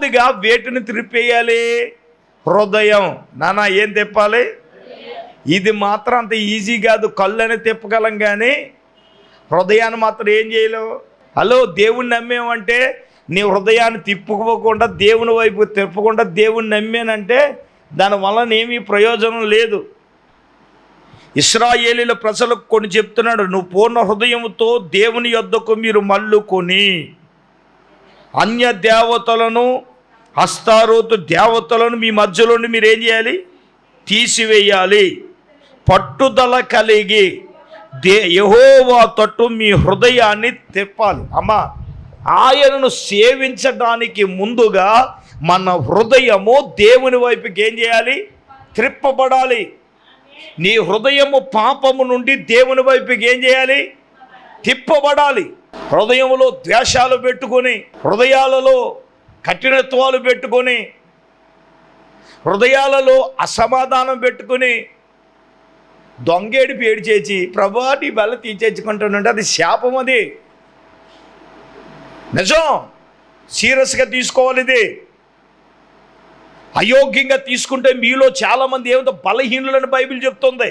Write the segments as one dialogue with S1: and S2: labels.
S1: మొదటిగా వేటిని త్రిప్పేయాలి? హృదయం. నాన్న ఏం తిప్పాలి? ఇది మాత్రం అంత ఈజీ కాదు. కళ్ళని తిప్పగలం కానీ హృదయాన్ని మాత్రం ఏం చేయలేవు. హలో, దేవుణ్ణి నమ్మేమంటే నీ హృదయాన్ని తిప్పుకోకుండా దేవుని వైపు తిప్పకుండా దేవుణ్ణి నమ్మేనంటే దానివల్ల ఏమీ ప్రయోజనం లేదు. ఇశ్రాయేలీల ప్రజలకు కొన్ని చెప్తున్నాడు, నువ్వు పూర్ణ హృదయంతో దేవుని యొద్దకు మీరు మళ్ళుకొని అన్య దేవతలను, అస్తారోతు దేవతలను మీ మధ్యలో నుండి మీరు ఏం చేయాలి? తీసివేయాలి. పట్టుదల కలిగి యెహోవా తట్టు మీ హృదయాన్ని తిప్పాలి. అమ్మా, ఆయనను సేవించడానికి ముందుగా మన హృదయము దేవుని వైపుకి ఏం చేయాలి? త్రిప్పబడాలి. నీ హృదయము పాపము నుండి దేవుని వైపుకి ఏం చేయాలి? తిప్పబడాలి. హృదయంలో ద్వేషాలు పెట్టుకొని, హృదయాలలో కఠినత్వాలు పెట్టుకొని, హృదయాలలో అసమాధానం పెట్టుకొని దొంగేడి పేడి చేసి ప్రభా నీ బల్ల తీసేసుకుంటానంటే అది శాపం. అది నిజం. సీరియస్గా తీసుకోవాలి. ఇది అయోగ్యంగా తీసుకుంటే మీలో చాలామంది ఏమిటో బలహీనులని బైబిల్ చెప్తుంది.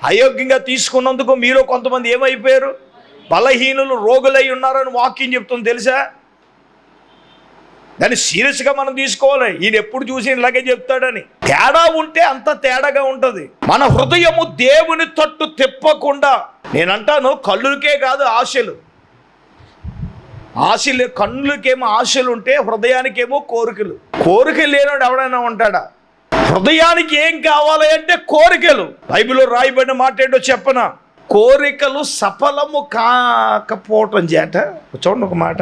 S1: అయోగ్యంగా తీసుకున్నందుకు మీలో కొంతమంది ఏమైపోయారు? బలహీనులు, రోగులై ఉన్నారని వాక్యం చెప్తుంది. తెలుసా? దాన్ని సీరియస్గా మనం తీసుకోవాలి. ఈయన ఎప్పుడు చూసి ఇలాగే చెప్తాడని. తేడా ఉంటే అంత తేడాగా ఉంటుంది. మన హృదయము దేవుని తట్టు తిప్పకుండా, నేనంటాను కళ్ళుకే కాదు ఆశలు. కన్నులకేమో ఆశలు ఉంటే హృదయానికేమో కోరికలు. కోరికలు లేనివాడు ఎవడైనా ఉంటాడా? హృదయానికి ఏం కావాలి అంటే కోరికలు. బైబిల్లో రాయబడిన మాట ఏంటో చెప్పనా? కోరికలు సఫలము కాకపోవటం చేత. చూడండి ఒక మాట,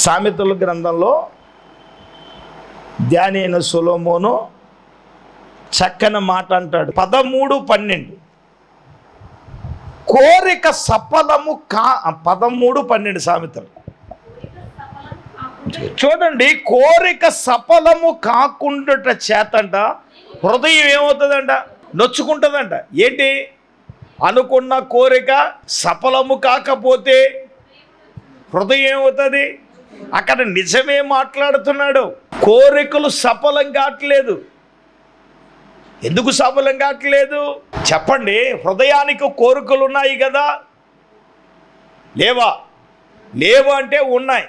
S1: సామెతల గ్రంథంలో ధ్యాని అయిన సొలొమోను చక్కని మాట అంటాడు. 13:12 కోరిక సఫలము 13:12 సామెతలు చూడండి. కోరిక సఫలము కాకుండాట చేతంట హృదయం ఏమవుతుందంట? నొచ్చుకుంటుందంట. ఏంటి? అనుకున్న కోరిక సఫలము కాకపోతే హృదయం ఏమవుతుంది? అక్కడ నిజమే మాట్లాడుతున్నాడు. కోరికలు సఫలం కావట్లేదు. ఎందుకు సఫలం కావట్లేదు చెప్పండి? హృదయానికి కోరికలు ఉన్నాయి కదా, లేవా? లేవా అంటే ఉన్నాయి.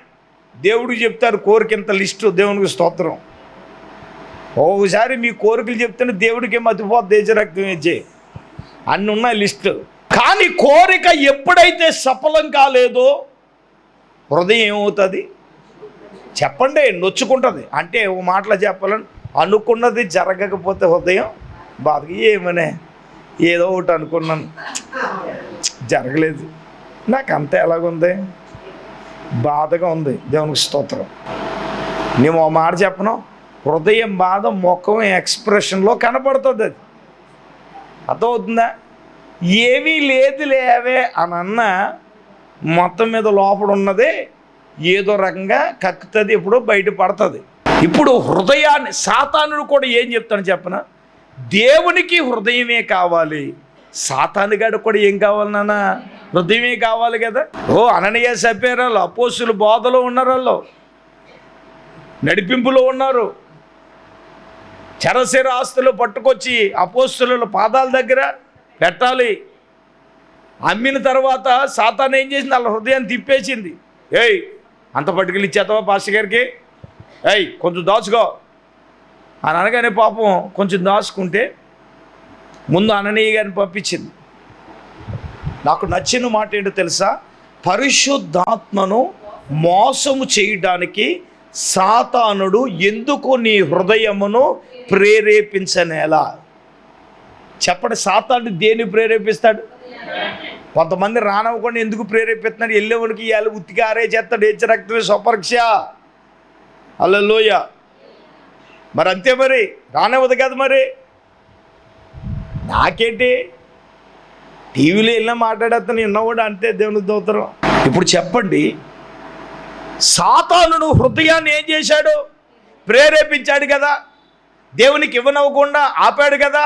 S1: దేవుడు చెప్తారు కోరిక ఇంత లిస్టు. దేవునికి స్తోత్రం. ఒకసారి మీ కోరికలు చెప్తేనే దేవుడికి మతిపోద్ది. దేశరక్తం ఇచ్చే అన్నీ ఉన్నాయి లిస్టు. కానీ కోరిక ఎప్పుడైతే సఫలం కాలేదో హృదయం ఏమవుతుంది చెప్పండి? నొచ్చుకుంటుంది. అంటే ఓ మాటలో చెప్పాలని అనుకున్నది జరగకపోతే హృదయం బాధగా, ఏమనే ఏదో ఒకటి అనుకున్నాను జరగలేదు, నాకు అంత ఎలాగుంది, బాధగా ఉంది. దేవునికి స్తోత్రం. నేను ఓ మాట చెప్పను, హృదయం బాధ ముఖం ఎక్స్ప్రెషన్లో కనపడుతుంది. అది అర్థమవుతుందా? ఏమీ లేదు లేవే అని అన్న మొత్తం మీద లోపల ఉన్నదే ఏదో రకంగా కక్కుతుంది, ఎప్పుడో బయటపడుతుంది. ఇప్పుడు హృదయాన్ని సాతానుడు కూడా ఏం చెప్తాను చెప్పన? దేవునికి హృదయమే కావాలి. సాతానుగాడు కూడా ఏం కావాలి నాన్న? హృదయమే కావాలి కదా. ఓ అననీయ సప్పేరాలు అపోస్తుల బోధలో ఉన్నారు, వాళ్ళు నడిపింపులో ఉన్నారు. చరశీర ఆస్తులు పట్టుకొచ్చి అపోస్తుల పాదాల దగ్గర పెట్టాలి. అమ్మిన తర్వాత సాతాను ఏం చేసింది? వాళ్ళ హృదయాన్ని తిప్పేసింది. ఏయ్ అంత పట్టుకెళ్ళి ఇచ్చేస్తావా పాస్టర్ గారికి? ఏయ్ కొంచెం దాచుకో అని అనగానే పాపం కొంచెం దాచుకుంటే ముందు అననీయ గారిని పంపించింది. నాకు నచ్చిన మాట ఏంటో తెలుసా? పరిశుద్ధాత్మను మోసము చేయడానికి సాతానుడు ఎందుకు నీ హృదయమును ప్రేరేపించనేలా? చెప్పండి, సాతానుడు దేన్ని ప్రేరేపిస్తాడు? కొంతమంది రానవ్వకుండా ఎందుకు ప్రేరేపిస్తున్నాడు? వెళ్ళేవాడికి ఇవాళ ఉత్తిగా ఆరే చేస్తాడు. ఏచ రక్తమే స్వపరీక్ష. హల్లెలూయా. మరి అంతే, మరి రానివ్వదు కదా. మరి నాకేంటి, టీవీలో వెళ్ళినా మాట్లాడేస్తాను, విన్నవాడు అంతే. దేవుని స్తోత్రం. ఇప్పుడు చెప్పండి, సాతానుడు హృదయాన్ని ఏం చేశాడు? ప్రేరేపించాడు కదా. దేవునికి ఇవ్వనవ్వకుండా ఆపాడు కదా.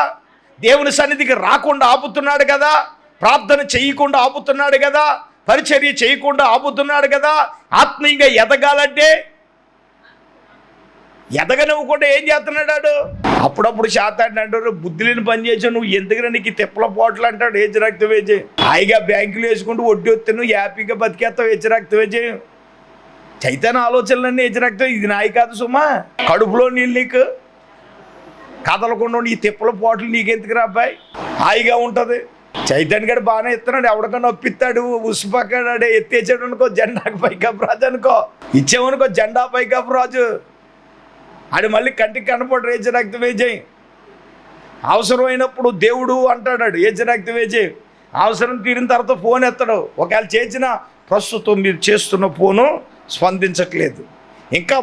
S1: దేవుని సన్నిధికి రాకుండా ఆపుతున్నాడు కదా. ప్రార్థన చేయకుండా ఆపుతున్నాడు కదా. పరిచర్య చేయకుండా ఆపుతున్నాడు కదా. ఆత్మీయంగా ఎదగాలంటే ఎదగనివ్వకుండా ఏం చేస్తున్నాడు? అప్పుడప్పుడు శాతాన్ని అంటారు, బుద్ధి లేని పని చేసావు నువ్వు, ఎందుకని నీకు తిప్పల పోట్లు అంటాడు. ఏజ్ రక్తం వేజే. హాయిగా బ్యాంకులు వేసుకుంటూ వడ్డీ వస్తే నువ్వు హ్యాపీగా బతికేస్తావు. ఏజ్ రక్తం వేజే. చైతన్య ఆలోచనలన్నీ ఏజ్ రక్తం. ఇది నాయి కాదు సుమా. కడుపులో నీళ్ళు నీకు కదలకుండా ఈ తిప్పల పోట్లు నీకెందుకు రా అబ్బాయి? హాయిగా ఉంటుంది. చైతన్య గడు బాగానే ఇస్తున్నాడు, ఎవరికన్నా ఒప్పిస్తాడు. ఉసుపక్కడాడే ఎత్తేసాడు అనుకో, జెండాకు పైకప్పు రాజు అనుకో, ఇచ్చామనుకో జెండా పైకప్పు రాజు. అది మళ్ళీ కంటికి కనపడు. ఏజ్ రక్తం వేజేయి. అవసరమైనప్పుడు దేవుడు అంటాడు ఏజ్ రక్తం వేజేయి. అవసరం తీరిన తర్వాత ఫోన్ ఎత్తడు. ఒకవేళ చేసిన ప్రస్తుతం మీరు చేస్తున్న ఫోను స్పందించట్లేదు, ఇంకా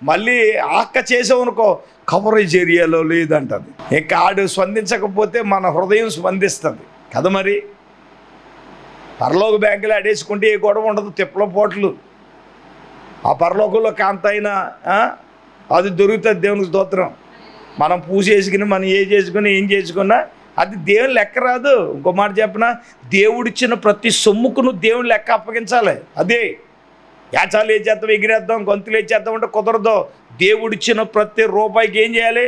S1: మళ్ళీ ఆక్క చేసామనుకో కవరేజ్ ఏరియాలో లేదంటది. ఇంకా ఆడు స్పందించకపోతే మన హృదయం స్పందిస్తుంది కదా. మరి పరలోక బ్యాంకులు ఆడేసుకుంటే ఏ గొడవ ఉండదు, తిప్పల పోట్లు. ఆ పరలోకంలో కాంత అయినా అది దొరుకుతుంది. దేవునికి స్తోత్రం. మనం పూజ చేసుకుని మనం ఏం చేసుకున్నా అది దేవుని లెక్క రాదు. ఇంకో మాట చెప్పిన, దేవుడిచ్చిన ప్రతి సొమ్ముకు నువ్వు దేవుని లెక్క అప్పగించాలి. అదే యాచాలు ఏం చేద్దాం, ఎగిరేద్దాం, గొంతులు ఏం చేద్దాం అంటే కుదరదు. దేవుడిచ్చిన ప్రతి రూపాయికి ఏం చేయాలి?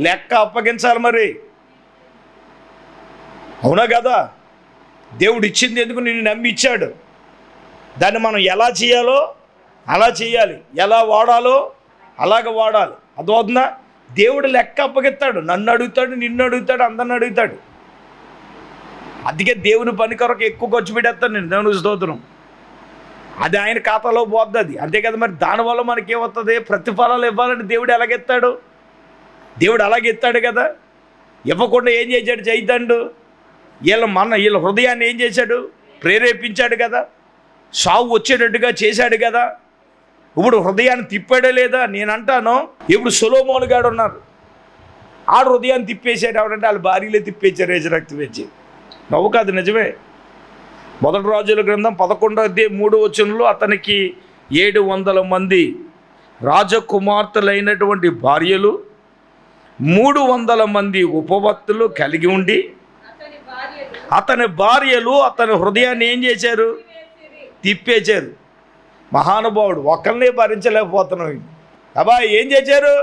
S1: లెక్క అప్పగించాలి. మరి అవునా కదా? దేవుడు ఇచ్చింది ఎందుకు? నిన్ను నమ్మి ఇచ్చాడు. దాన్ని మనం ఎలా చేయాలో అలా చేయాలి, ఎలా వాడాలో అలాగ వాడాలి. అదవుతుందా? దేవుడు లెక్క అప్పగిస్తాడు. నన్ను అడుగుతాడు, నిన్ను అడుగుతాడు, అందరిని అడుగుతాడు. అందుకే దేవుని పని కొరకు ఎక్కువ ఖర్చు పెట్టేస్తాను నేను. దేవునికి స్తోత్రం. అది ఆయన ఖాతాలో పోద్ది. అది అంతే కదా. మరి దానివల్ల మనకేమవుతుంది? ప్రతిఫలాలు ఇవ్వాలని దేవుడు ఎలాగెత్తాడు? దేవుడు అలాగెత్తాడు కదా. ఇవ్వకుండా ఏం చేశాడు చైతన్యుడు? వీళ్ళ హృదయాన్ని ఏం చేశాడు? ప్రేరేపించాడు కదా. సావు వచ్చేటట్టుగా చేశాడు కదా. ఇప్పుడు హృదయాన్ని తిప్పాడే లేదా? నేను అంటాను, ఇప్పుడు సొలొమోను గాడు ఉన్నారు, ఆడు హృదయాన్ని తిప్పేశాడు. ఎవరంటే వాళ్ళ భార్యలే తిప్పేశారు ఏజ్ రక్తం వేసి. నవ్వు కాదు, నిజమే. మొదటి రాజుల గ్రంథం 11:3 అతనికి 700 మంది రాజకుమార్తెలైనటువంటి భార్యలు, 300 మంది ఉపపత్తులు కలిగి ఉండి అతని భార్యలు అతని హృదయాన్ని ఏం చేశారు? తిప్పేశారు. మహానుభావుడు. ఒక్కరినే భరించలేకపోతున్నాం. అబ్బాయి ఏం చేశారు?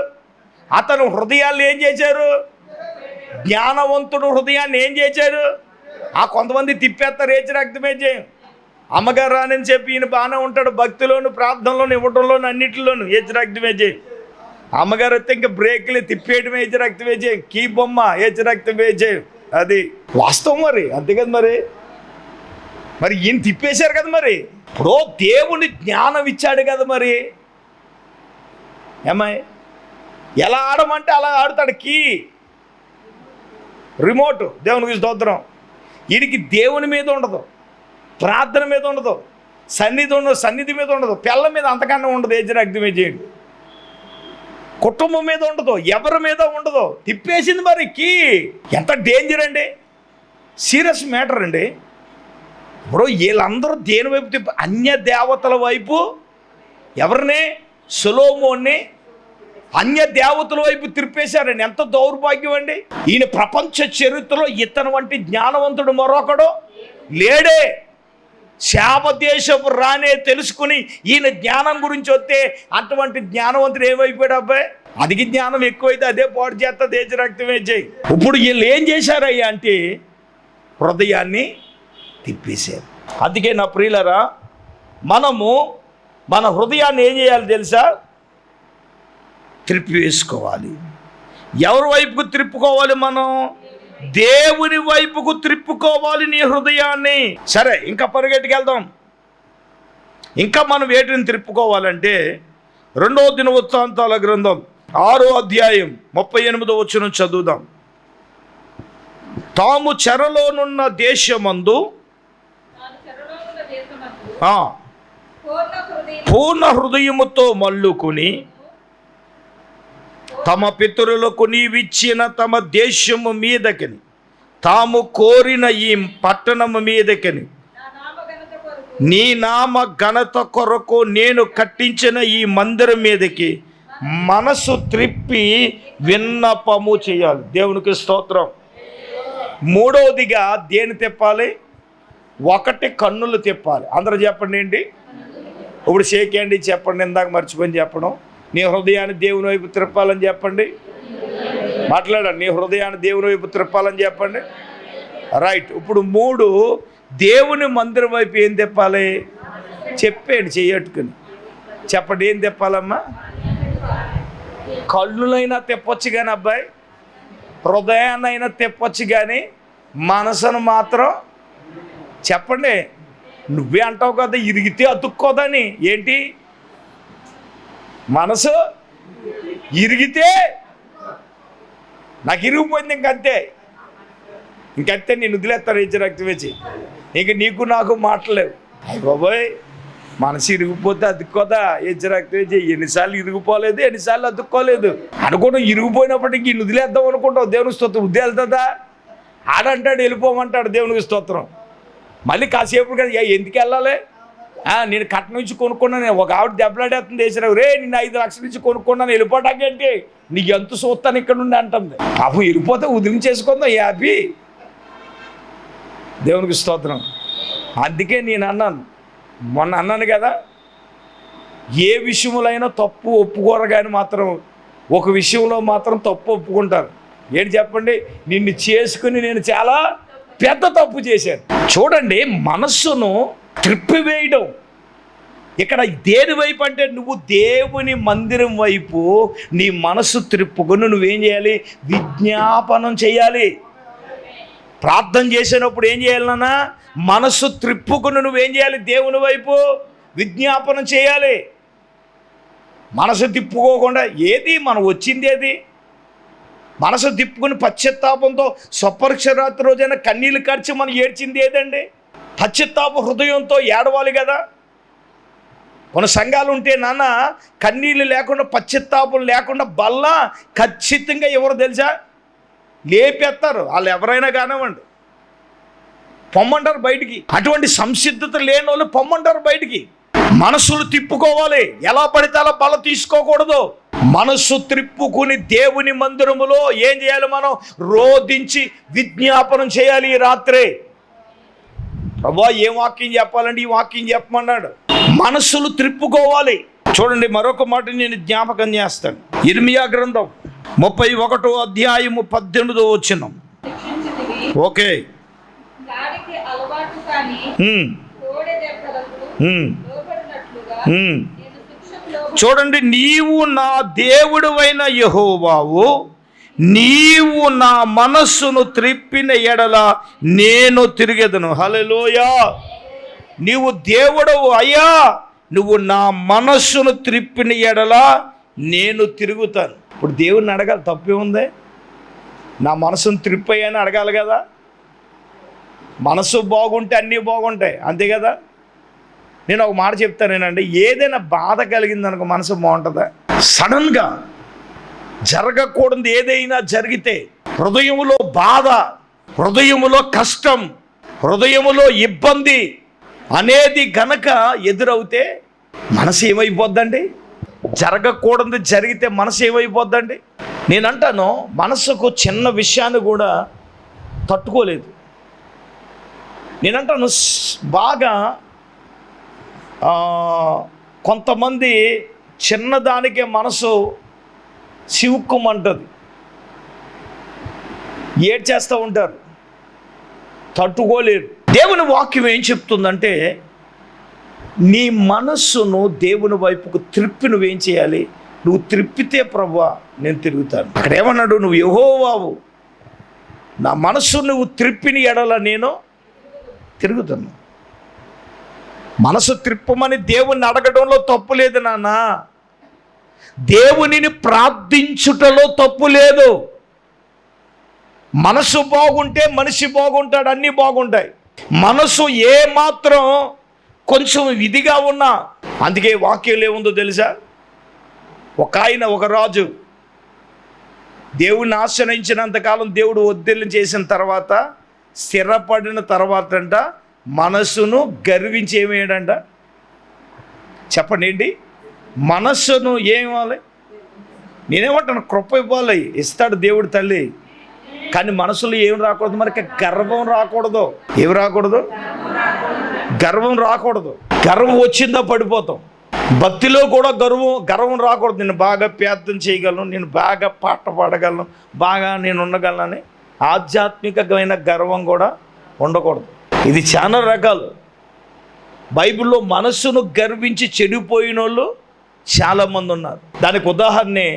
S1: అతను హృదయాన్ని ఏం చేశారు? జ్ఞానవంతుడు హృదయాన్ని ఏం చేశారు? కొంతమంది తిప్పేస్తారు ఏజ్ రక్తమేజే. అమ్మగారు రానని చెప్పి ఈయన బాగానే ఉంటాడు, భక్తిలోను, ప్రార్థనలోను, ఇవ్వటంలోను, అన్నిటిలోను ఏజ్ రక్తమేజే. అమ్మగారు వస్తే ఇంకా బ్రేక్లు తిప్పేయడమే ఏజ్ రక్తమేజే. కీ బొమ్మ ఏజ్ రక్తమేజే. అది వాస్తవం. మరి అంతే కదా. మరి ఈయన తిప్పేశారు కదా. మరి ఇప్పుడు దేవుని జ్ఞానం ఇచ్చాడు కదా. మరి ఏమాయి ఎలా ఆడమంటే అలా ఆడుతాడు. Key remote. దేవునికి స్తోత్రం. వీడికి దేవుని మీద ఉండదు, ప్రార్థన మీద ఉండదు, సన్నిధి మీద ఉండదు, పిల్ల మీద అంతకన్నా ఉండదు. ఏజ్ రక్తమే చేయండి. కుటుంబం మీద ఉండదు, ఎవరి మీద ఉండదు. తిప్పేసింది. మరి కీ ఎంత డేంజర్ అండి. సీరియస్ మ్యాటర్ అండి. ఇప్పుడు వీళ్ళందరూ దేని వైపు అన్య దేవతల వైపు ఎవరిని? సొలొమోన్ని అన్య దేవతల వైపు తిరిపేశారండి. ఎంత దౌర్భాగ్యం అండి. ఈయన ప్రపంచ చరిత్రలో ఇతను వంటి జ్ఞానవంతుడు మరొకడు లేడే. శాపదేశపు రానే తెలుసుకుని ఈయన జ్ఞానం గురించి వస్తే అటువంటి జ్ఞానవంతుడు ఏమైపోయాడు అబ్బాయి? అదికి జ్ఞానం ఎక్కువైతే అదే పాడు చేస్తా ఏజ్ రక్తమే చేయి. ఇప్పుడు వీళ్ళు ఏం చేశారయ్యా అంటే హృదయాన్ని తిప్పేశారు. అందుకే నా ప్రియులరా, మనము మన హృదయాన్ని ఏం చేయాలి తెలుసా? త్రిప్పివేసుకోవాలి. ఎవరి వైపుకు త్రిప్పుకోవాలి? మనం దేవుని వైపుకు త్రిప్పుకోవాలి నీ హృదయాన్ని. సరే, ఇంకా పరిగెట్టుకెళ్దాం. ఇంకా మనం వేటిని త్రిప్పుకోవాలంటే 2వ దినవృత్తాంతాల గ్రంథం 6వ అధ్యాయం 38వ వచనం చదువుదాం. తాము చెరలోనున్న దేశమందు పూర్ణ హృదయముతో మల్లుకుని తమ పితరులకు నీవిచ్చిన తమ దేశము మీదకని, తాము కోరిన ఈ పట్టణము మీదకని, నీ నామ ఘనత కొరకు నేను కట్టించిన ఈ మందిరం మీదకి మనసు త్రిప్పి విన్నపము చేయాలి. దేవునికి స్తోత్రం. మూడవదిగా దేని తిప్పాలి? 1 కన్నులు తిప్పాలి. అందరూ చెప్పండి ఏంటి? ఇప్పుడు షేక్ హ్యాండ్ చెప్పండి. ఇందాక మర్చిపోయి చెప్పడం. నీ హృదయాన్ని దేవుని వైపు త్రిప్పాలని చెప్పండి. మాట్లాడండి. నీ హృదయాన్ని దేవుని వైపు త్రిప్పాలని చెప్పండి. రైట్. ఇప్పుడు 3, దేవుని మందిరం వైపు ఏం తిప్పాలి చెప్పేయండి. చెయ్యట్టుకుని చెప్పండి. ఏం తిప్పాలమ్మా? కళ్ళులైనా తిప్పొచ్చు కానీ అబ్బాయి, హృదయాన్నైనా తిప్పొచ్చు కానీ మనసును మాత్రం చెప్పండి. నువ్వే అంటావు కదా ఇరిగితే అతుక్కోదని. ఏంటి? మనసు ఇరిగితే నాకు ఇరిగిపోయింది, ఇంకంతే నేను వదిలేస్తాను ఇచ్చి రక్తం వేసి. ఇంక నీకు నాకు మాటలేవు. అయ్య బాబోయ్, మనసు ఇరిగిపోతే అతుక్కోదా? ఇచ్చి రక్తం వేసి ఎన్నిసార్లు ఇరిగిపోలేదు, ఎన్నిసార్లు అతుక్కోలేదు అనుకుంటాం. ఇరిగిపోయినప్పటికీ నేను వదిలేద్దాం అనుకుంటావు. దేవునికి స్తోత్రం. వద్దు వెళ్తుందా? ఆడంటాడు వెళ్ళిపోమంటాడు దేవునికి స్తోత్రం. మళ్ళీ కాసేపు కదా ఎందుకు వెళ్ళాలి? నేను కట్నం నుంచి కొనుక్కున్నాను. ఒక ఆవిడ దెబ్బలాడేస్తుంది వేసినావు. రే నేను 5 లక్షల నుంచి కొనుక్కున్నాను, వెళ్ళిపోవటాకేంటి? నీకు ఎంత చూస్తాను ఇక్కడ నుండి అంటుంది. పాపం వెళ్ళిపోతే వదిలించేసుకుందాం హ్యాపీ. దేవునికి స్తోత్రం. అందుకే నేను అన్నాను, మొన్న అన్నాను కదా, ఏ విషయంలో తప్పు ఒప్పుకోరు కానీ మాత్రం ఒక విషయంలో మాత్రం తప్పు ఒప్పుకుంటారు. ఏంటి చెప్పండి? నిన్ను చేసుకుని నేను చాలా పెద్ద తప్పు చేశాను. చూడండి, మనస్సును త్రిప్పివేయడం. ఇక్కడ దేని వైపు అంటే నువ్వు దేవుని మందిరం వైపు నీ మనస్సు త్రిప్పుకొని నువ్వేం చేయాలి? విజ్ఞాపనం చేయాలి. ప్రార్థన చేసినప్పుడు ఏం చేయాలి నాన్న? మనస్సు త్రిప్పుకొని నువ్వేం చేయాలి? దేవుని వైపు విజ్ఞాపనం చేయాలి. మనసు తిప్పుకోకుండా ఏది మనం వచ్చింది ఏది? మనసు తిప్పుకుని పశ్చాత్తాపంతో స్వపరీక్ష రాత్రి రోజైనా కన్నీళ్ళు కార్చి మనం ఏడ్చింది ఏదండి? పశ్చాత్తాప హృదయంతో ఏడవాలి కదా. కొన్ని సంఘాలు ఉంటే నాన్న కన్నీళ్ళు లేకుండా, పశ్చాత్తాపం లేకుండా బల్ల ఖచ్చితంగా ఎవరు తెలుసా? లేపేస్తారు. వాళ్ళు ఎవరైనా కానివ్వండి, పొమ్మంటారు బయటికి. అటువంటి సంసిద్ధత లేని వాళ్ళు పొమ్మంటారు బయటికి. మనసులు తిప్పుకోవాలి. ఎలా పడితే అలా బల తీసుకోకూడదు. మనస్సు త్రిప్పుకుని దేవుని మందిరములో ఏం చేయాలి? మనం రోధించి విజ్ఞాపనం చేయాలి. ఈ రాత్రి ప్రభువా ఏం వాక్యం చెప్పాలంటే ఈ వాక్యం చెప్పమన్నాడు. మనస్సులు త్రిప్పుకోవాలి. చూడండి, మరొక మాట నేను జ్ఞాపకం చేస్తాను. ఇర్మియా గ్రంథం 31వ అధ్యాయము 18వ వచనం. ఓకే. చూడండి, నీవు నా దేవుడవైన యెహోవావు, నీవు నా మనస్సును త్రిప్పిన ఎడల నేను తిరిగెదను. హల్లెలూయా. నీవు దేవుడవు అయ్యా, నువ్వు నా మనస్సును త్రిప్పిన ఎడల నేను తిరుగుతాను. ఇప్పుడు దేవుడిని అడగాలి, తప్పేముంది? నా మనసును త్రిప్పయ్యని అడగాలి కదా. మనసు బాగుంటే అన్నీ బాగుంటాయి, అంతే కదా. నేను ఒక మాట చెప్తానేనండి, ఏదైనా బాధ కలిగిందనుకో మనసు బాగుంటుందా? సడన్గా జరగకూడదు ఏదైనా జరిగితే హృదయములో బాధ, హృదయములో కష్టం, హృదయములో ఇబ్బంది అనేది గనక ఎదురవుతే మనసు ఏమైపోద్దండి? జరగకూడదు జరిగితే మనసు ఏమైపోద్దండి? నేనంటాను, మనసుకు చిన్న విషయాన్ని కూడా తట్టుకోలేదు. నేనంటాను, బాగా కొంతమంది చిన్నదానికే మనసు సివుక్కుమంటుంది, ఏడ్చేస్తూ ఉంటారు, తట్టుకోలేరు. దేవుని వాక్యం ఏం చెప్తుందంటే, నీ మనస్సును దేవుని వైపుకు త్రిప్పి నువ్వేం చేయాలి? నువ్వు త్రిప్పితే ప్రభువా నేను తిరుగుతాను. అక్కడ ఏమన్నాడు? నువ్వు యెహోవావు, నా మనస్సు నువ్వు త్రిప్పిని ఎడల నేను తిరుగుతాను. మనసు త్రిప్పమని దేవుణ్ణి అడగడంలో తప్పు లేదు నాన్న. దేవునిని ప్రార్థించుటలో తప్పు లేదు. మనసు బాగుంటే మనిషి బాగుంటాడు, అన్నీ బాగుంటాయి. మనసు ఏమాత్రం కొంచెం ఇదిగా ఉన్నా, అందుకే వాక్యం ఏముందో తెలుసా? ఒక రాజు దేవుణ్ణి ఆశ్రయించినంతకాలం దేవుడు ఒత్తిళ్ళు చేసిన తర్వాత, స్థిరపడిన తర్వాత అంట మనస్సును గర్వించి ఏమేయడంట? చెప్పండి ఏంటి? మనస్సును ఏమివ్వాలి? నేనేమంటాను, కృప ఇవ్వాలి, ఇస్తాడు దేవుడు తల్లి. కానీ మనసులో ఏం రాకూడదు? మనకి గర్వం రాకూడదు. ఏమి రాకూడదు? గర్వం రాకూడదు. గర్వం వచ్చిందో పడిపోతాం. భక్తిలో కూడా గర్వం రాకూడదు. నేను బాగా ప్రార్థన చేయగలను, నేను బాగా పాట పాడగలను, బాగా నేను ఉండగలనని ఆధ్యాత్మికమైన గర్వం కూడా ఉండకూడదు. ఇది చాలా రకాలు. బైబిల్లో మనస్సును గర్వించి చెడిపోయిన వాళ్ళు చాలామంది ఉన్నారు. దానికి ఉదాహరణే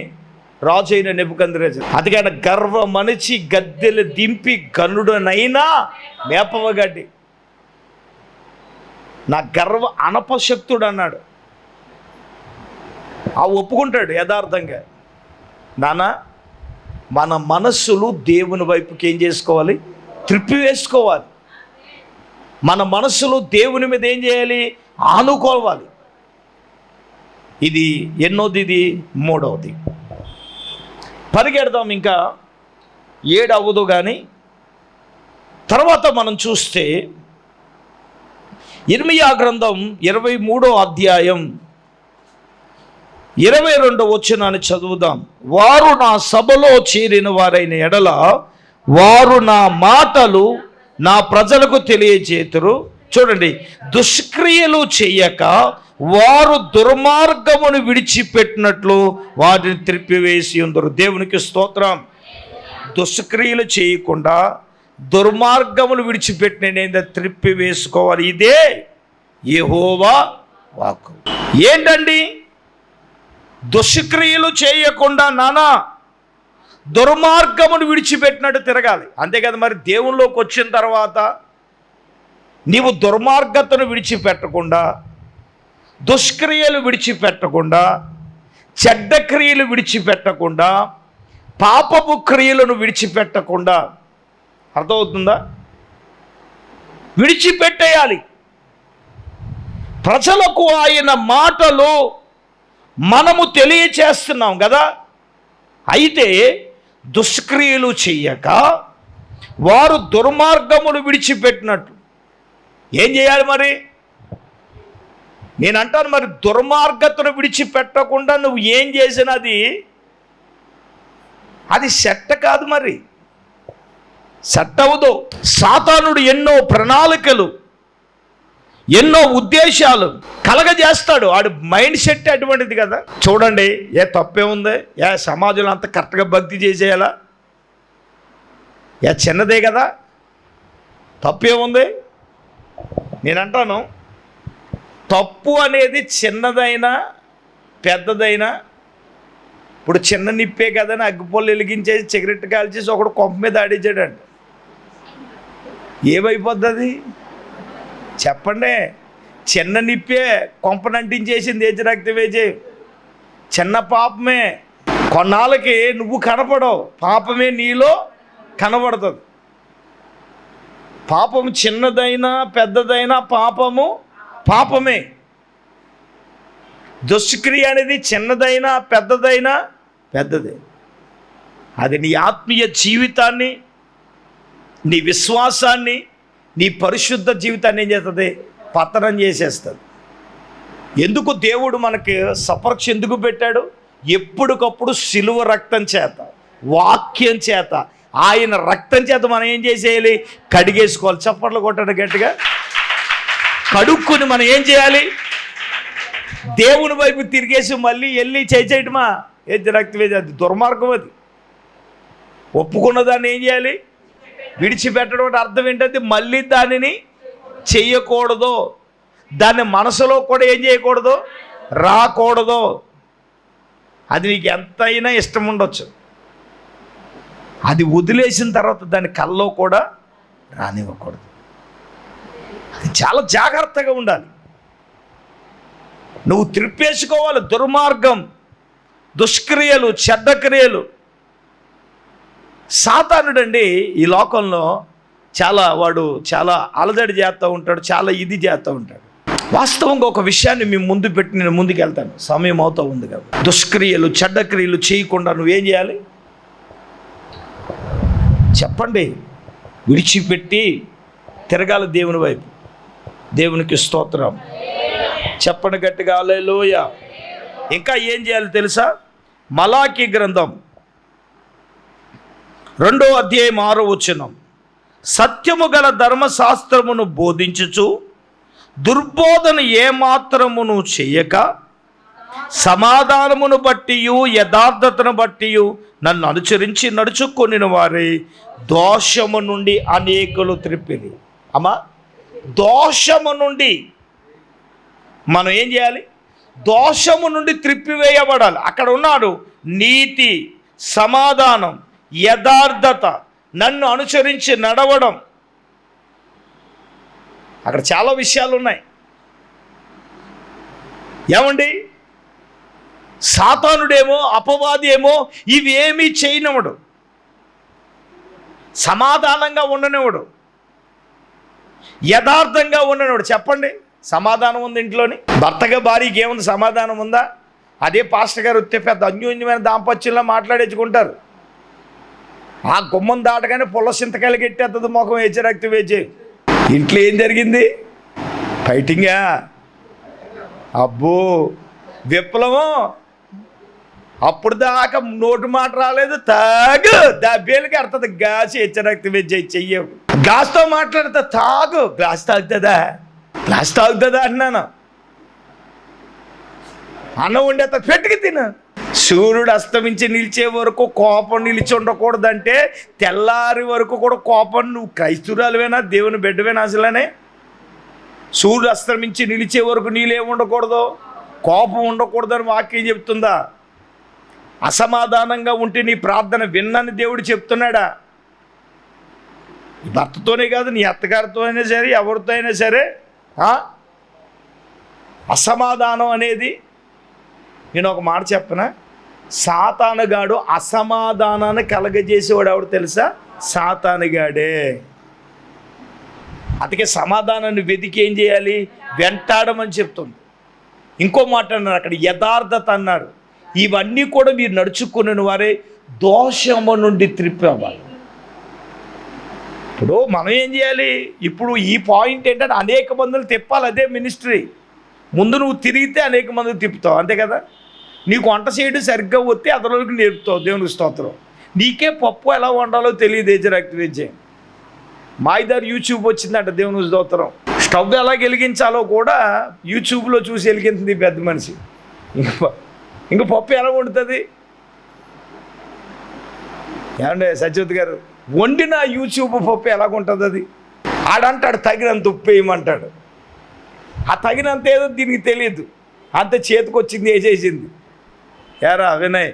S1: రాజు అయిన నెబుకద్నెజరు. అందుకని గర్వమనిచి గద్దెలు దింపి గనుడనైనా మేపవగడ్డి. నా గర్వ అనపశక్తుడు అన్నాడు. ఒప్పుకుంటాడు యథార్థంగా. నాన్న, మన మనస్సులు దేవుని వైపుకి ఏం చేసుకోవాలి? త్రిప్పివేసుకోవాలి. మన మనస్సులు దేవుని మీద ఏం చేయాలి? ఆనుకోవాలి. ఇది ఎన్నోది? ఇది మూడవది. పరిగెడదాం, ఇంకా 7 అవ్వదు. కానీ తర్వాత మనం చూస్తే ఇర్మీయా గ్రంథం 23వ అధ్యాయం 22వ వచనాన్ని చదువుదాం. వారు నా సభలో చేరిన వారైన ఎడల వారు నా మాటలు నా ప్రజలకు తెలియజేతురు. చూడండి, దుష్క్రియలు చెయ్యక వారు దుర్మార్గమును విడిచిపెట్టినట్లు వాటిని త్రిప్పివేసి ఉందరు. దేవునికి స్తోత్రం. దుష్క్రియలు చేయకుండా దుర్మార్గములు విడిచిపెట్టిన త్రిప్పివేసుకోవాలి. ఇదే యెహోవా వాక్కు. ఏంటండి? దుష్క్రియలు చేయకుండా నానా దుర్మార్గమును విడిచిపెట్టినట్టు తిరగాలి. అంతే కదా. మరి దేవునిలోకి వచ్చిన తర్వాత నీవు దుర్మార్గతను విడిచిపెట్టకుండా, దుష్క్రియలు విడిచిపెట్టకుండా, చెడ్డ క్రియలు విడిచిపెట్టకుండా, పాపపు క్రియలను విడిచిపెట్టకుండా, అర్థమవుతుందా? విడిచిపెట్టేయాలి. ప్రజలకు ఆయన మాటలు మనము తెలియచేస్తున్నాం కదా. అయితే దుష్క్రియలు చెయ్యక వారు దుర్మార్గములు విడిచిపెట్టినట్టు ఏం చేయాలి? మరి నేను అంటాను, మరి దుర్మార్గతను విడిచిపెట్టకుండా నువ్వు ఏం చేసినది అది సెట్ కాదు. మరి సెట్ అవ్వదు. సాతానుడు ఎన్నో ప్రణాళికలు, ఎన్నో ఉద్దేశాలు కలగజేస్తాడు. ఆడు మైండ్ సెట్ అటువంటిది కదా. చూడండి, ఏ తప్పే ఉంది? సమాజంలో అంత కరెక్ట్గా భక్తి చేసేయాలా? చిన్నదే కదా, తప్పే ఉంది? నేనంటాను, తప్పు అనేది చిన్నదైనా పెద్దదైనా, ఇప్పుడు చిన్న నిప్పే కదని అగ్గిపొల్లు వెలిగించేసి సిగరెట్ కాల్చేసి ఒకడు కొంప మీద ఆడించాడండి. ఏమైపోద్ది చెప్పండి? చిన్న నిప్పే కొంపనంటించేసింది ఏజరక్తి వేజే. చిన్న పాపమే. కొన్నాళ్ళకి నువ్వు కనపడవు, పాపమే నీలో కనబడుతుంది. పాపం చిన్నదైనా పెద్దదైనా పాపము పాపమే. దుష్క్రియ అనేది చిన్నదైనా పెద్దదైనా పెద్దదే. అది నీ ఆత్మీయ జీవితాన్ని, నీ విశ్వాసాన్ని, నీ పరిశుద్ధ జీవితాన్ని ఏం చేస్తుంది? పతనం చేసేస్తుంది. ఎందుకు దేవుడు మనకి సపరీక్ష ఎందుకు పెట్టాడు? ఎప్పటికప్పుడు శిలువ రక్తం చేత, వాక్యం చేత, ఆయన రక్తం చేత మనం ఏం చేసేయాలి? కడిగేసుకోవాలి. చప్పట్లు కొట్టడం గట్టిగా. కడుక్కుని మనం ఏం చేయాలి? దేవుని వైపు తిరిగేసి మళ్ళీ వెళ్ళి చేయటమా? ఏది రక్తవేది? అది దుర్మార్గం. అది ఒప్పుకున్న దాన్ని ఏం చేయాలి? విడిచిపెట్టడం అంటే అర్థం ఏంటంటే మళ్ళీ దానిని చెయ్యకూడదు. దాన్ని మనసులో కూడా ఏం చేయకూడదు? రాకూడదు. అది నీకు ఎంతైనా ఇష్టం ఉండొచ్చు, అది వదిలేసిన తర్వాత దాని కల్లో కూడా రానివ్వకూడదు. అది చాలా జాగ్రత్తగా ఉండాలి. నువ్వు త్రిప్పేసుకోవాలి. దుర్మార్గం, దుష్క్రియలు, చెడ్డ క్రియలు. సాతానుడండి ఈ లోకంలో వాడు చాలా అలజడి చేస్తూ ఉంటాడు, చాలా ఇది చేస్తూ ఉంటాడు. వాస్తవంగా ఒక విషయాన్ని మీ ముందు పెట్టి నేను ముందుకు వెళ్తాను, సమయం అవుతూ ఉంది కాబట్టి. దుష్క్రియలు, చెడ్డ క్రియలు చేయకుండా నువ్వేం చేయాలి చెప్పండి? విడిచిపెట్టి తిరగాలి దేవుని వైపు. దేవునికి స్తోత్రం. చెప్పండి గట్టిగా హల్లెలూయా. ఇంకా ఏం చేయాలి తెలుసా? మలాకీ గ్రంథం 2వ అధ్యాయం 6వ వచనం. సత్యము గల ధర్మశాస్త్రమును బోధించుచు దుర్బోధన ఏమాత్రమును చెయ్యక సమాధానమును బట్టి యథార్థతను బట్టి నన్ను అనుసరించి నడుచుకొనిన వారి దోషము నుండి అనేకులు త్రిప్పిరి. అమ్మా, దోషము నుండి మనం ఏం చేయాలి? దోషము నుండి త్రిప్పివేయబడాలి. అక్కడ ఉన్నాడు నీతి, సమాధానం, యథార్థత, నన్ను అనుసరించి నడవడం. అక్కడ చాలా విషయాలు ఉన్నాయి. ఏమండి, సాతానుడేమో, అపవాది ఏమో ఇవేమీ చేయనివాడు, సమాధానంగా ఉండనివాడు, యథార్థంగా ఉండనివాడు. చెప్పండి, సమాధానం ఉంది ఇంట్లోని? భర్తగా భార్యకి ఏముంది? సమాధానం ఉందా? అదే పాస్టర్ గారు వస్తే పెద్ద అన్యోన్యమైన దాంపత్యంలో మాట్లాడేసుకుంటారు. ఆ గుమ్మం దాటగానే పుల్ల చింతకాయలు గెట్టేస్తుంది, ముఖం వేచి రక్తం వేచి. ఇంట్లో ఏం జరిగింది? ఫైటింగా? అబ్బో, విప్లవం. అప్పుడు దాకా నోటు మాట రాలేదు, తాగు దబ్బేలకి అర్థది. గ్లాస్ హెచ్చరక్తి వెజ్జి చెయ్యవు. గ్లాస్తో మాట్లాడితే తాగు. గ్లాస్ తాగుతుందా? గ్లాస్ తాగుతుందా అన్నాను. అన్నం వండేత పెట్టుకు తిను. సూర్యుడు అస్తమించి నిలిచే వరకు కోపం నిలిచి ఉండకూడదంటే తెల్లారి వరకు కూడా కోపం. నువ్వు క్రైస్తవురాలువేనా, దేవుని బిడ్డవేనా? అసలనే సూర్యుడు అస్తమించి నిలిచే వరకు నీళ్ళేమి ఉండకూడదు, కోపం ఉండకూడదని వాక్యం చెప్తుందా? అసమాధానంగా ఉంటే నీ ప్రార్థన విన్నని దేవుడు చెప్తున్నాడా? నీ భర్తతోనే కాదు, నీ అత్తగారితో అయినా సరే, ఎవరితో అయినా సరే అసమాధానం అనేది. నేను ఒక మాట చెప్పనా? సాతానుగాడు అసమాధానాన్ని కలగజేసేవాడు ఎవడు తెలుసా? సాతానుగాడే. అందుకే సమాధానాన్ని వెతికి ఏం చేయాలి? వెంటాడమని చెప్తుంది. ఇంకో మాట అన్నారు అక్కడ, యథార్థత అన్నారు. ఇవన్నీ కూడా మీరు నడుచుకున్న వారే దోషము నుండి త్రిప్పవాలి. ఇప్పుడు మనం ఏం చేయాలి? ఇప్పుడు ఈ పాయింట్ ఏంటంటే అనేక మందులు తిప్పాలి. అదే మినిస్ట్రీ. ముందు నువ్వు తిరిగితే అనేక మందులు తిప్పుతావు, అంతే కదా? నీకు వంట చేయడం సరిగ్గా వస్తే అతనికి నేర్పుతావు. దేవునికి స్తోత్రం. నీకే పప్పు ఎలా వండాలో తెలియదు, ఏజరాక్టివేజే. మా ఇద్దరు యూట్యూబ్ వచ్చిందంట, దేవునికి స్తోత్రం. స్టవ్ ఎలా వెలిగించాలో కూడా యూట్యూబ్లో చూసి వెలిగించింది పెద్ద మనిషి. ఇంకా పప్పు ఎలా వండుతుంది? ఏమంటే సత్యవతి గారు, వండిన యూట్యూబ్ పప్పు ఎలాగుంటుంది? అది ఆడంటాడు తగినంత ఉప్పు వేయమంటాడు. ఆ తగినంత ఏదో దీనికి తెలియదు, అంత చేతికొచ్చింది వేసేసింది. ఏరా వినయ్,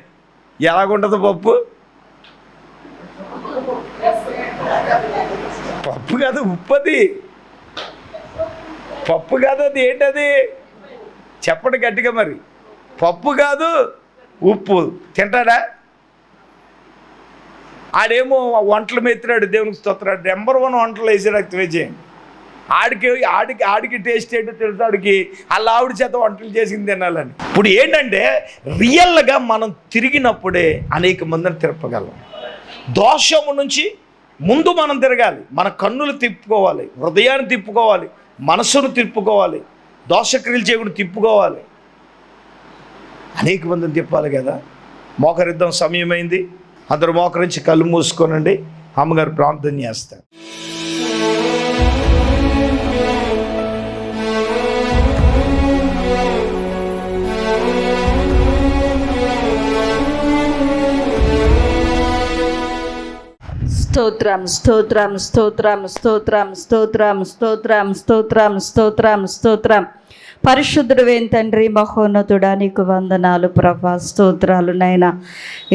S1: ఎలాగుంటుంది పప్పు? పప్పు కాదు, ఉప్పది. పప్పు కాదు, అది ఏంటది? చెప్పండి గట్టిగా మరి. పప్పు కాదు, ఉప్పు. తింటాడా? ఆడేమో వంటలు మెత్తినాడు, దేవునికి స్తోత్రాడు. నెంబర్ 1 వంటలు వేసేరక్తవేజే. ఆడికి టేస్ట్ ఏంటో తెలుసు. ఆడికి అలా ఆవిడ చేత వంటలు చేసింది తినాలని. ఇప్పుడు ఏంటంటే రియల్గా మనం తిరిగినప్పుడే అనేక మందిని తిరపగలం. దోషము నుంచి ముందు మనం తిరగాలి. మన కన్నులు తిప్పుకోవాలి, హృదయాన్ని తిప్పుకోవాలి, మనసును తిప్పుకోవాలి, దోషక్రియలు చేయకుండా తిప్పుకోవాలి. అనేక మందిని తిప్పాలి కదా. మోకరిద్దాం, సమయమైంది. అందరూ మోకరించి కళ్ళు మూసుకోనండి. అమ్మగారు ప్రార్థన చేస్తారు.
S2: స్తోత్రం స్తోత్రం స్తోత్రం స్తోత్రం స్తోత్రం స్తోత్రం స్తోత్రం స్తోత్రం స్తోత్రం. పరిశుద్ధుడైన తండ్రి, మహోన్నతుడా, నీకు వందనాలు ప్రభా, స్తోత్రాలు నైనా.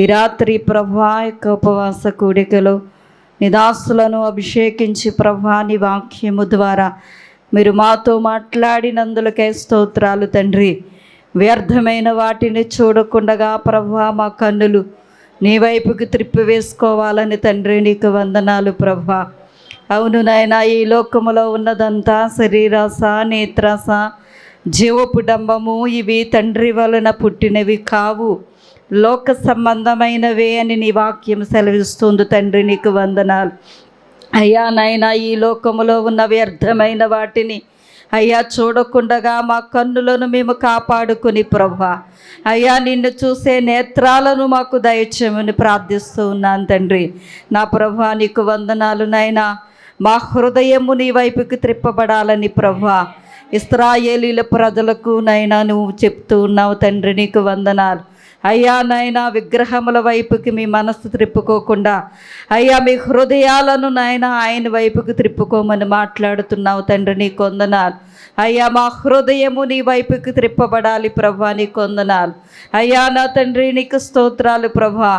S2: ఈ రాత్రి ప్రభా యొక్క ఉపవాస కూడికలో నిదాసులను అభిషేకించి ప్రభా నీ వాక్యము ద్వారా మీరు మాతో మాట్లాడినందులకే స్తోత్రాలు తండ్రి. వ్యర్థమైన వాటిని చూడకుండగా ప్రభా మా కన్నులు నీ వైపుకి త్రిప్పివేసుకోవాలని తండ్రి నీకు వందనాలు ప్రభా. అవును నాయనా, ఈ లోకములో ఉన్నదంతా శరీరాస, నేత్రాస, జీవపు డంబము. ఇవి తండ్రి వలన పుట్టినవి కావు, లోక సంబంధమైనవే అని నీ వాక్యం సెలవిస్తుంది తండ్రి. నీకు వందనాలు అయ్యా. నాయనా, ఈ లోకములో ఉన్న వ్యర్థమైన వాటిని అయ్యా చూడకుండగా మా కన్నులను మేము కాపాడుకుని ప్రభా అయ్యా నిన్ను చూసే నేత్రాలను మాకు దయచేయమని ప్రార్థిస్తూ ఉన్నాను తండ్రి. నా ప్రభా నీకు వందనాలు నాయనా. మా హృదయము నీ వైపుకి త్రిప్పబడాలని ప్రభా ఇశ్రాయేలీల ప్రజలకు నైనా నువ్వు చెప్తూ ఉన్నావు తండ్రి, నీకు వందనాలు. అయ్యా నాయనా, విగ్రహముల వైపుకి మీ మనస్సు త్రిప్పుకోకుండా అయ్యా మీ హృదయాలను నాయన ఆయన వైపుకి త్రిప్పుకోమని మాట్లాడుతున్నావు తండ్రి, నీకు వందనాలు. అయ్యా మా హృదయము నీ వైపుకి త్రిప్పబడాలి ప్రభా, నీకు వందనాలు. అయ్యా నా తండ్రి నీకు స్తోత్రాలు ప్రభా.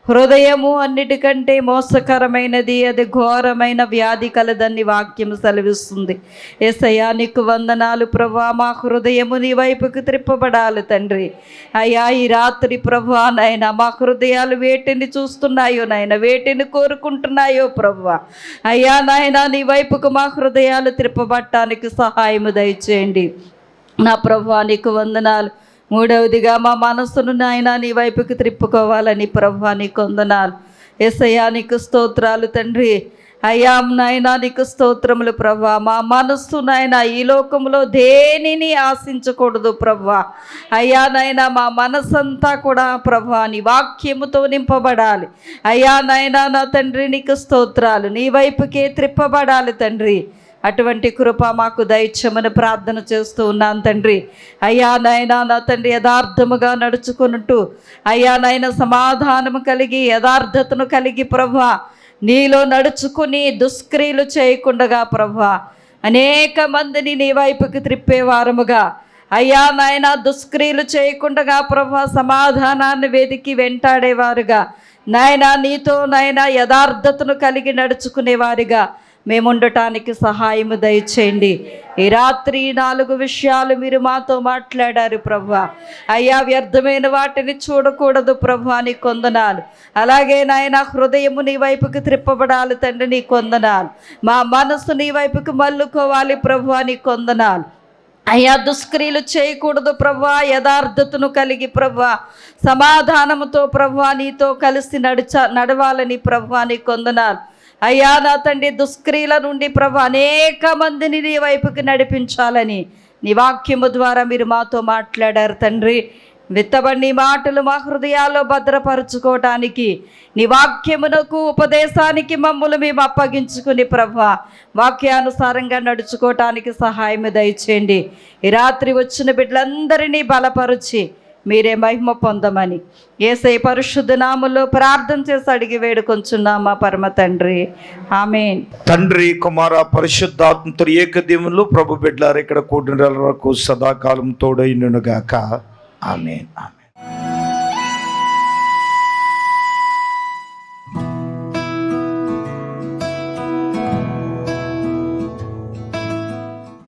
S2: హృదయము అన్నిటికంటే మోసకరమైనది, అది ఘోరమైన వ్యాధి కలదని వాక్యము సెలవిస్తుంది. యేసయ్యా నీకు వందనాలు ప్రభా. మా హృదయము నీ వైపుకి త్రిప్పబడాలి తండ్రి. అయ్యా ఈ రాత్రి ప్రభా నాయన మా హృదయాలు వేటిని చూస్తున్నాయో నాయన, వేటిని కోరుకుంటున్నాయో ప్రభా. అయ్యా నాయన నీ వైపుకు మా హృదయాలు త్రిప్పబట్టడానికి సహాయము దయచేయండి నా ప్రభా, నీకు వందనాలు. మూడవదిగా మా మనస్సును నాయన నీ వైపుకి త్రిప్పుకోవాలని ప్రభా, నీకు వందనాలు. యేసయ్యా నీకు స్తోత్రాలు తండ్రి. అయ్యా నాయన నీకు స్తోత్రములు ప్రభా. మా మనస్సు నాయన ఈ లోకంలో దేనిని ఆశించకూడదు ప్రభా. అయ్యా నాయన మా మనస్సంతా కూడా ప్రభా నీ వాక్యముతో నింపబడాలి. అయ్యా నాయన నా తండ్రి నీకు స్తోత్రాలు. నీ వైపుకే త్రిప్పబడాలి తండ్రి. అటువంటి కృప మాకు దయచేయమని ప్రార్థన చేస్తూ ఉన్నాను తండ్రి. అయ్యా నాయనా నా తండ్రి, యథార్థముగా నడుచుకున్నట్టు అయ్యా నాయన సమాధానము కలిగి యథార్థతను కలిగి ప్రభా నీలో నడుచుకుని దుష్క్రియలు చేయకుండగా ప్రభా అనేక మందిని నీ వైపుకి త్రిప్పేవారముగా అయ్యా నాయన దుష్క్రియలు చేయకుండగా ప్రభా సమాధానాన్ని వెతికి వెంటాడేవారుగా నాయన నీతో నాయన యథార్థతను కలిగి నడుచుకునేవారిగా మేముండటానికి సహాయము దయచేయండి. ఈ రాత్రి 4 విషయాలు మీరు మాతో మాట్లాడారు ప్రభా. అయ్యా వ్యర్థమైన వాటిని చూడకూడదు ప్రభా, నీ కొందనాలు. అలాగే నాయన హృదయము నీ వైపుకి త్రిప్పబడాలి తండ్రి, నీ కొందనాలు. మా మనస్సు నీ వైపుకి మల్లుకోవాలి ప్రభా, నీ కొందనాలు. అయ్యా దుష్క్రియలు చేయకూడదు ప్రభా, యథార్థతను కలిగి ప్రభా సమాధానముతో ప్రభా నీతో కలిసి నడవాలని ప్రభా, నీ కొందనాలు. అయ్యా నా తండ్రి దుష్క్రియల నుండి ప్రభు అనేక మందిని నీ వైపుకి నడిపించాలని నీ వాక్యము ద్వారా మీరు మాతో మాట్లాడారు తండ్రి. విత్తబడి మాటలు మా హృదయాల్లో భద్రపరచుకోవటానికి నీ వాక్యమునకు ఉపదేశానికి మమ్మల్ని మేము అప్పగించుకుని ప్రభా వాక్యానుసారంగా నడుచుకోవటానికి సహాయం దయచేయండి. ఈ రాత్రి వచ్చిన బిడ్డలందరినీ బలపరిచి మీరే మహిమ పొందమని యేసయ్య పరిశుద్ధ నామములో ప్రార్థన చేసి అడిగి వేడుకొంచున్నాం మా పరమ తండ్రి, ఆమేన్.
S1: తండ్రి కుమార పరిశుద్ధాత్మతో ఏకదేవులు ప్రభు బిడ్డలారు ఇక్కడ కూడిన వరకు సదాకాలం తోడైనగాక. ఆమేన్. ఆమేన్.